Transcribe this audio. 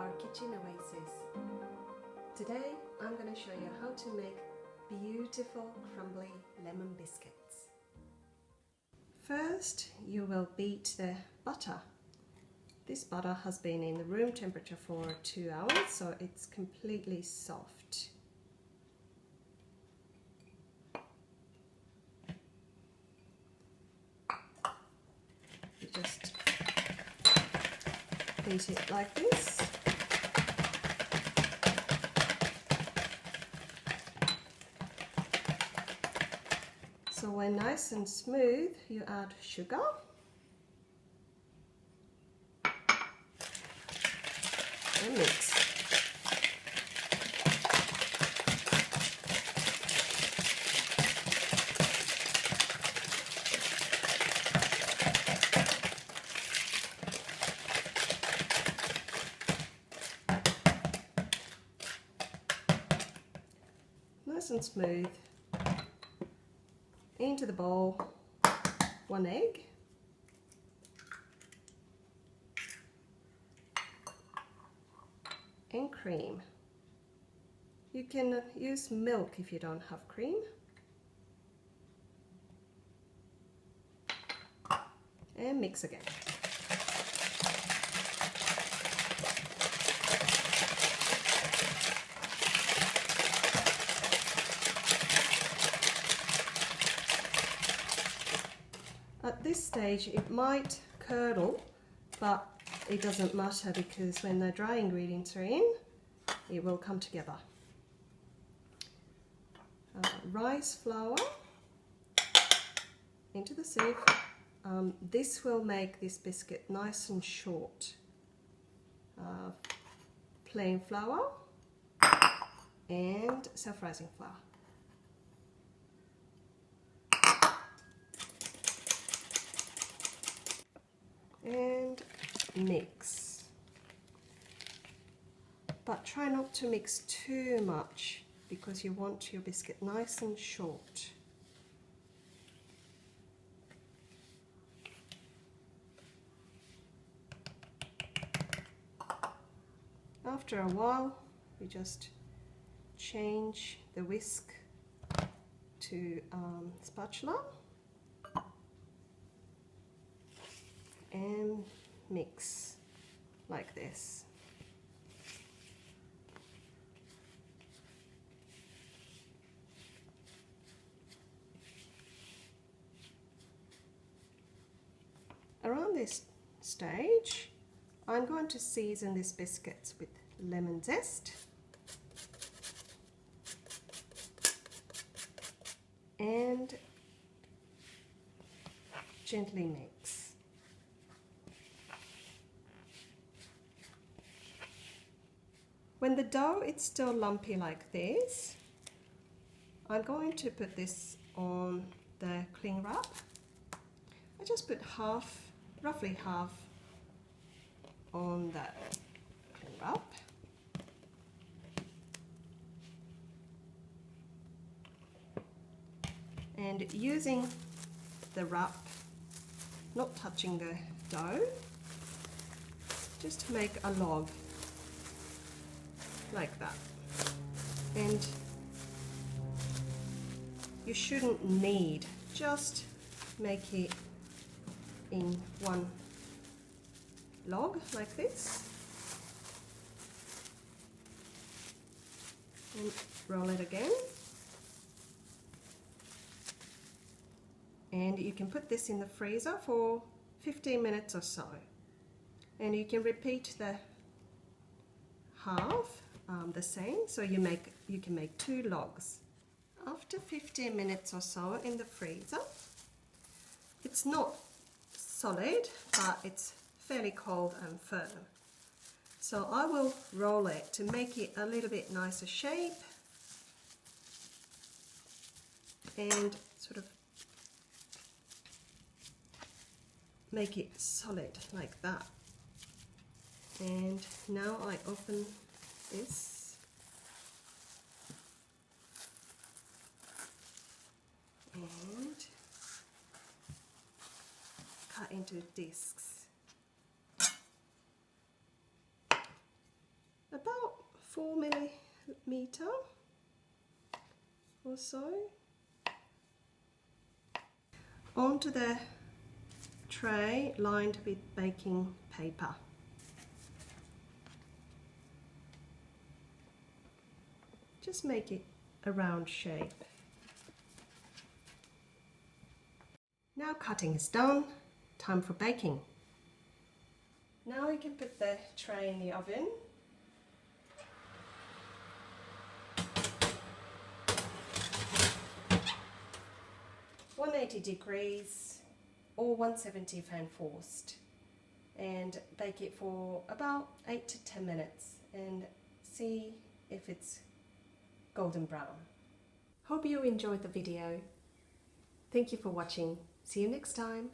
our kitchen oasis. Today I'm going to show you how to make beautiful crumbly lemon biscuits. First you will beat the butter. This butter has been in the room temperature for 2 hours, so it's completely soft. You just beat it like this. So when nice and smooth, you add sugar. And mix. Nice and smooth. Into the bowl, 1 egg. And cream. You can use milk if you don't have cream. And mix again. At this stage it might curdle, but it doesn't matter because when the dry ingredients are in, it will come together. Rice flour into the sieve. This will make this biscuit nice and short. Plain flour and self-rising flour. And mix, but try not to mix too much because you want your biscuit nice and short. After a while, you just change the whisk to spatula and mix like this. Around this stage, I'm going to season these biscuits with lemon zest and gently mix. When the dough is still lumpy like this, I'm going to put this on the cling wrap. I just put roughly half on the cling wrap. And using the wrap, not touching the dough, just make a log like that. And you shouldn't knead, just make it in one log like this and roll it again. And you can put this in the freezer for 15 minutes or so, and you can repeat the half the same, so you can make 2 logs. After 15 minutes or so in the freezer, it's not solid, but it's fairly cold and firm. So I will roll it to make it a little bit nicer shape and sort of make it solid like that. And now I open this and cut into discs. 4 millimeter or so onto the tray lined with baking paper. Just make it a round shape. Now cutting is done, time for baking. Now we can put the tray in the oven. $180 or 170 fan forced, and bake it for about 8 to 10 minutes and see if it's golden brown. Hope you enjoyed the video. Thank you for watching. See you next time.